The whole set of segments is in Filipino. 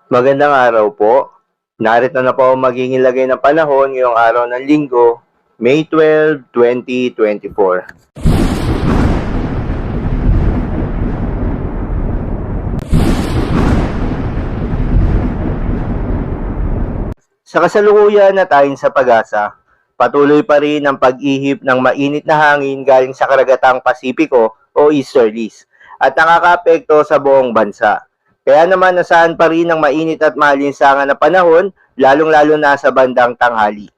Magandang araw po. Narito na po ang magiging lagay ng panahon ngayong araw ng Linggo, May 12, 2024. Sa kasalukuyan na ayon sa pag-asa, patuloy pa rin ang pag-ihip ng mainit na hangin galing sa karagatang Pasipiko o easterlies at nakakaapekto sa buong bansa. Kaya naman nasaan pa rin ang mainit at maalinsangan na panahon, lalong-lalo na sa bandang tanghali.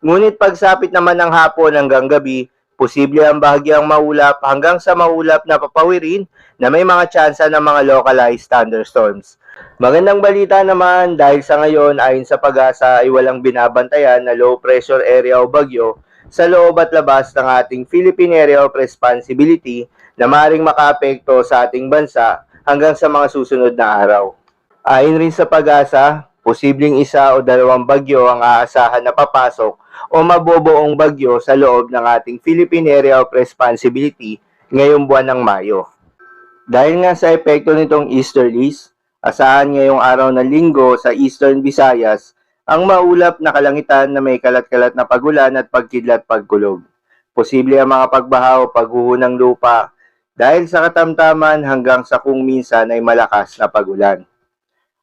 Ngunit pagsapit naman ng hapon hanggang gabi, posible ang bahagyang maulap hanggang sa maulap na papawirin na may mga tsansa ng mga localized thunderstorms. Magandang balita naman dahil sa ngayon ayon sa pag-asa ay walang binabantayan na low pressure area o bagyo sa loob at labas ng ating Philippine Area of Responsibility na maaaring makaapekto sa ating bansa hanggang sa mga susunod na araw. Ayon rin sa pag-asa, posibleng isa o dalawang bagyo ang aasahan na papasok o mabubuong bagyo sa loob ng ating Philippine Area of Responsibility ngayong buwan ng Mayo. Dahil nga sa epekto nitong easterlies, asahan ngayong araw ng Linggo sa Eastern Visayas ang maulap na kalangitan na may kalat-kalat na pagulan at pagkidlat-pagkulog. Posible ang mga pagbaha o pagguho ng lupa dahil sa katamtaman hanggang sa kung minsan ay malakas na pagulan.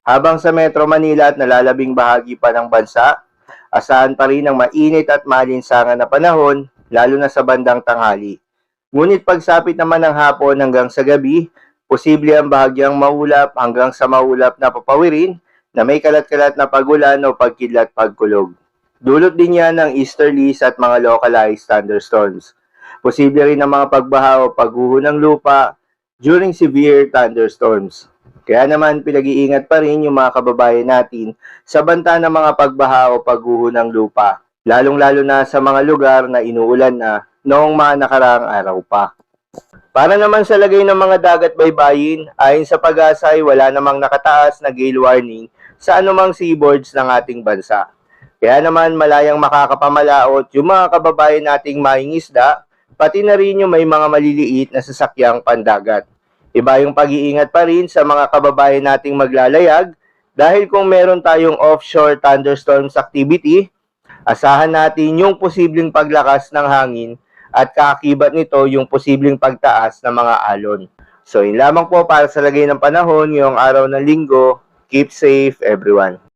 Habang sa Metro Manila at nalalabing bahagi pa ng bansa, asahan pa rin ang mainit at malinsangan na panahon, lalo na sa bandang tanghali. Ngunit pagsapit naman ng hapon hanggang sa gabi, posible ang bahagyang maulap hanggang sa maulap na papawirin na may kalat-kalat na pagulan o pagkidlat-pagkulog. Dulot din yan ng easterlies at mga localized thunderstorms. Posible rin ang mga pagbaha o pagguho ng lupa during severe thunderstorms. Kaya naman pinag-iingat pa rin yung mga kababayan natin sa banta ng mga pagbaha o pagguho ng lupa, lalong-lalo na sa mga lugar na inuulan na noong mga nakaraang araw pa. Para naman sa lagay ng mga dagat baybayin, ayon sa pag-asa ay wala namang nakataas na gale warning sa anumang seaboards ng ating bansa. Kaya naman malayang makakapamalaot yung mga kababayan nating mangingisda, pati na rin yung may mga maliliit na sasakyang pandagat. Iba yung pag-iingat pa rin sa mga kababayan nating maglalayag dahil kung meron tayong offshore thunderstorms activity, asahan natin yung posibleng paglakas ng hangin at kaakibat nito yung posibleng pagtaas ng mga alon. So yun lamang po para sa lagay ng panahon ngayong araw ng Linggo. Keep safe everyone.